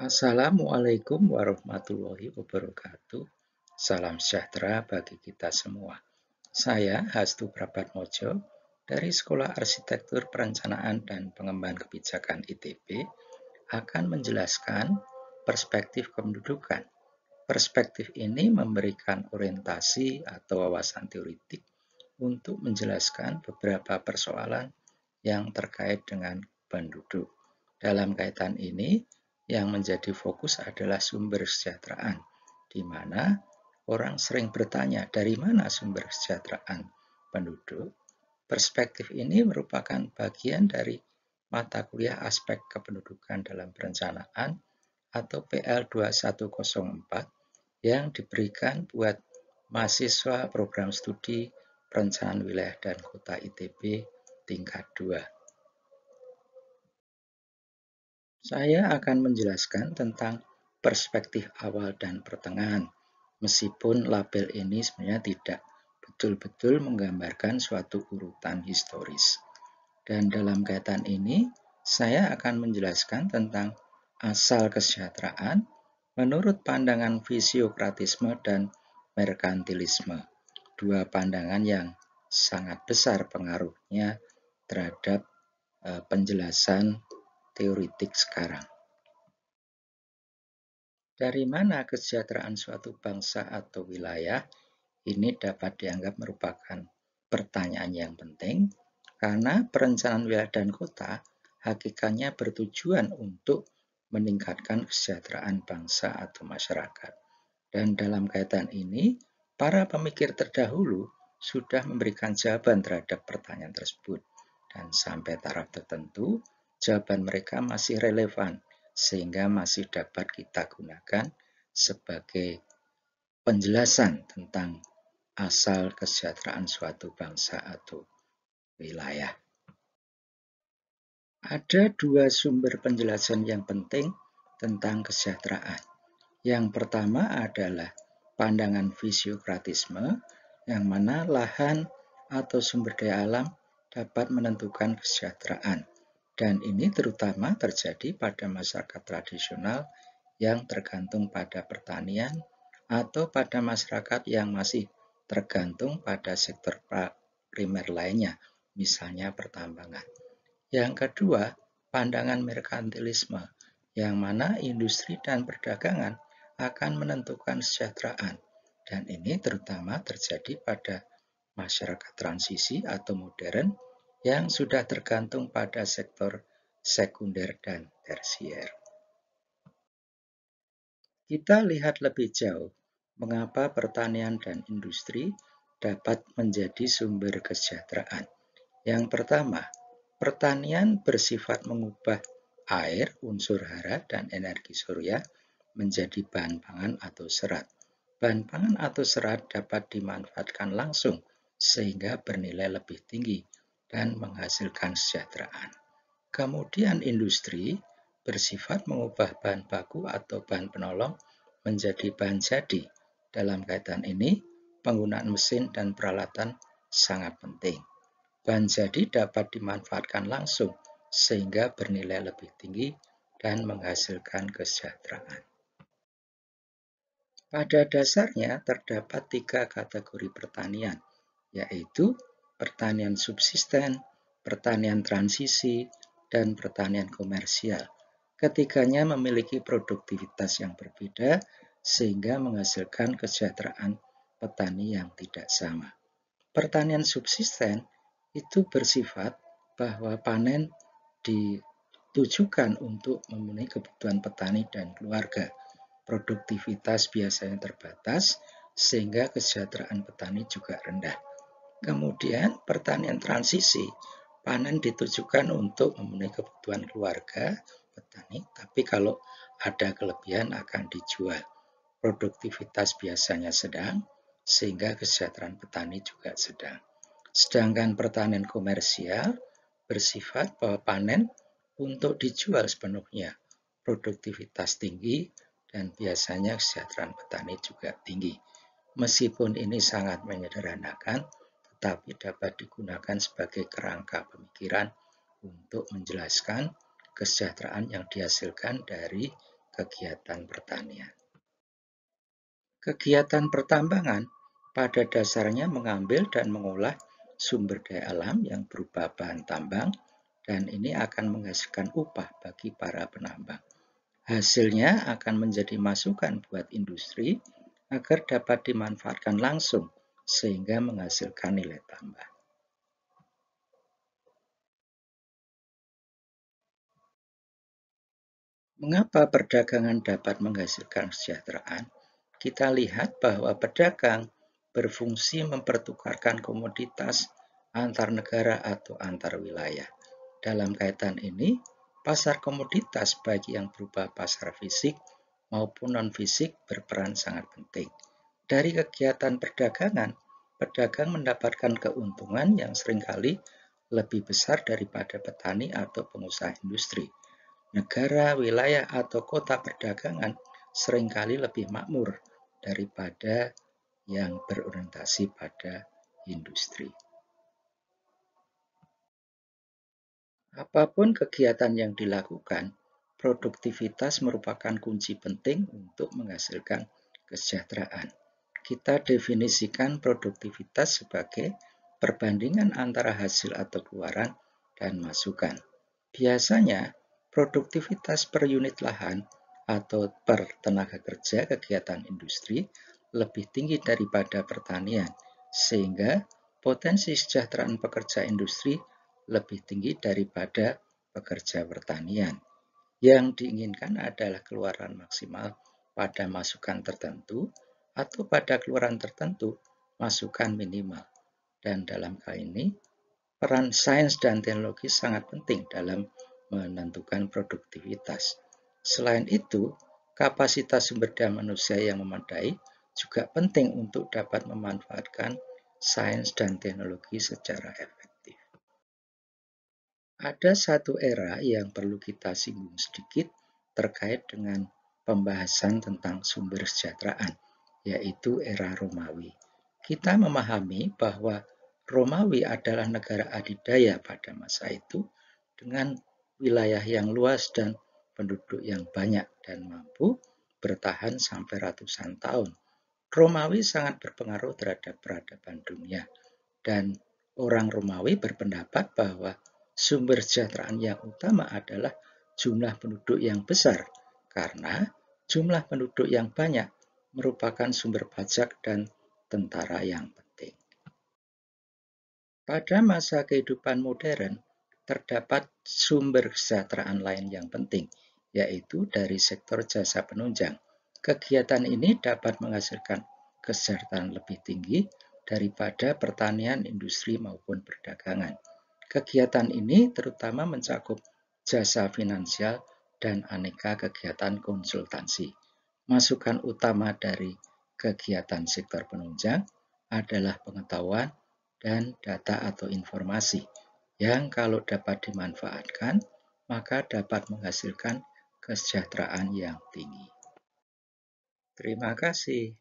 Assalamualaikum warahmatullahi wabarakatuh. Salam sejahtera bagi kita semua. Saya Hastu Prabatmojo dari Sekolah Arsitektur Perencanaan dan Pengembangan Kebijakan ITB akan menjelaskan perspektif kependudukan. Perspektif ini memberikan orientasi atau wawasan teoritik untuk menjelaskan beberapa persoalan yang terkait dengan penduduk. Dalam kaitan ini, yang menjadi fokus adalah sumber kesejahteraan, di mana orang sering bertanya dari mana sumber kesejahteraan penduduk. Perspektif ini merupakan bagian dari mata kuliah aspek kependudukan dalam perencanaan atau PL 2104 yang diberikan buat mahasiswa program studi perencanaan wilayah dan kota ITB tingkat 2. Saya akan menjelaskan tentang perspektif awal dan pertengahan, meskipun label ini sebenarnya tidak betul-betul menggambarkan suatu urutan historis. Dan dalam kaitan ini, saya akan menjelaskan tentang asal kesejahteraan menurut pandangan fisiokratisme dan merkantilisme, dua pandangan yang sangat besar pengaruhnya terhadap penjelasan teoritik sekarang. Dari mana kesejahteraan suatu bangsa atau wilayah? Ini dapat dianggap merupakan pertanyaan yang penting karena perencanaan wilayah dan kota hakikatnya bertujuan untuk meningkatkan kesejahteraan bangsa atau masyarakat. Dan dalam kaitan ini, para pemikir terdahulu sudah memberikan jawaban terhadap pertanyaan tersebut. Dan sampai taraf tertentu, jawaban mereka masih relevan, sehingga masih dapat kita gunakan sebagai penjelasan tentang asal kesejahteraan suatu bangsa atau wilayah. Ada dua sumber penjelasan yang penting tentang kesejahteraan. Yang pertama adalah pandangan fisiokratisme, yang mana lahan atau sumber daya alam dapat menentukan kesejahteraan. Dan ini terutama terjadi pada masyarakat tradisional yang tergantung pada pertanian atau pada masyarakat yang masih tergantung pada sektor primer lainnya, misalnya pertambangan. Yang kedua, pandangan merkantilisme, yang mana industri dan perdagangan akan menentukan kesejahteraan. Dan ini terutama terjadi pada masyarakat transisi atau modern yang sudah tergantung pada sektor sekunder dan tersier. Kita lihat lebih jauh mengapa pertanian dan industri dapat menjadi sumber kesejahteraan. Yang pertama, pertanian bersifat mengubah air, unsur hara, dan energi surya menjadi bahan pangan atau serat. Bahan pangan atau serat dapat dimanfaatkan langsung sehingga bernilai lebih tinggi dan menghasilkan kesejahteraan. Kemudian industri bersifat mengubah bahan baku atau bahan penolong menjadi bahan jadi. Dalam kaitan ini, penggunaan mesin dan peralatan sangat penting. Bahan jadi dapat dimanfaatkan langsung sehingga bernilai lebih tinggi dan menghasilkan kesejahteraan. Pada dasarnya terdapat tiga kategori pertanian, yaitu pertanian subsisten, pertanian transisi, dan pertanian komersial. Ketiganya memiliki produktivitas yang berbeda sehingga menghasilkan kesejahteraan petani yang tidak sama. Pertanian subsisten itu bersifat bahwa panen ditujukan untuk memenuhi kebutuhan petani dan keluarga. Produktivitas biasanya terbatas sehingga kesejahteraan petani juga rendah. Kemudian pertanian transisi, panen ditujukan untuk memenuhi kebutuhan keluarga petani, tapi kalau ada kelebihan akan dijual. Produktivitas biasanya sedang, sehingga kesejahteraan petani juga sedang. Sedangkan pertanian komersial bersifat bahwa panen untuk dijual sepenuhnya, produktivitas tinggi, dan biasanya kesejahteraan petani juga tinggi. Meskipun ini sangat menyederhanakan, tetapi dapat digunakan sebagai kerangka pemikiran untuk menjelaskan kesejahteraan yang dihasilkan dari kegiatan pertanian. Kegiatan pertambangan pada dasarnya mengambil dan mengolah sumber daya alam yang berupa bahan tambang, dan ini akan menghasilkan upah bagi para penambang. Hasilnya akan menjadi masukan buat industri agar dapat dimanfaatkan langsung sehingga menghasilkan nilai tambah. Mengapa perdagangan dapat menghasilkan kesejahteraan? Kita lihat bahwa pedagang berfungsi mempertukarkan komoditas antar negara atau antar wilayah. Dalam kaitan ini, pasar komoditas baik yang berupa pasar fisik maupun non-fisik berperan sangat penting. Dari kegiatan perdagangan, pedagang mendapatkan keuntungan yang seringkali lebih besar daripada petani atau pengusaha industri. Negara, wilayah, atau kota perdagangan seringkali lebih makmur daripada yang berorientasi pada industri. Apapun kegiatan yang dilakukan, produktivitas merupakan kunci penting untuk menghasilkan kesejahteraan. Kita definisikan produktivitas sebagai perbandingan antara hasil atau keluaran dan masukan. Biasanya, produktivitas per unit lahan atau per tenaga kerja kegiatan industri lebih tinggi daripada pertanian, sehingga potensi kesejahteraan pekerja industri lebih tinggi daripada pekerja pertanian. Yang diinginkan adalah keluaran maksimal pada masukan tertentu atau pada keluaran tertentu masukan minimal. Dan dalam hal ini, peran sains dan teknologi sangat penting dalam menentukan produktivitas. Selain itu, kapasitas sumber daya manusia yang memadai juga penting untuk dapat memanfaatkan sains dan teknologi secara efektif. Ada satu era yang perlu kita singgung sedikit terkait dengan pembahasan tentang sumber kesejahteraan, yaitu era Romawi. Kita memahami bahwa Romawi adalah negara adidaya pada masa itu dengan wilayah yang luas dan penduduk yang banyak dan mampu bertahan sampai ratusan tahun. Romawi sangat berpengaruh terhadap peradaban dunia, dan orang Romawi berpendapat bahwa sumber kesejahteraan yang utama adalah jumlah penduduk yang besar, karena jumlah penduduk yang banyak merupakan sumber pajak dan tentara yang penting. Pada masa kehidupan modern, terdapat sumber kesejahteraan lain yang penting, yaitu dari sektor jasa penunjang. Kegiatan ini dapat menghasilkan kesejahteraan lebih tinggi daripada pertanian, industri, maupun perdagangan. Kegiatan ini terutama mencakup jasa finansial dan aneka kegiatan konsultansi. Masukan utama dari kegiatan sektor penunjang adalah pengetahuan dan data atau informasi yang kalau dapat dimanfaatkan, maka dapat menghasilkan kesejahteraan yang tinggi. Terima kasih.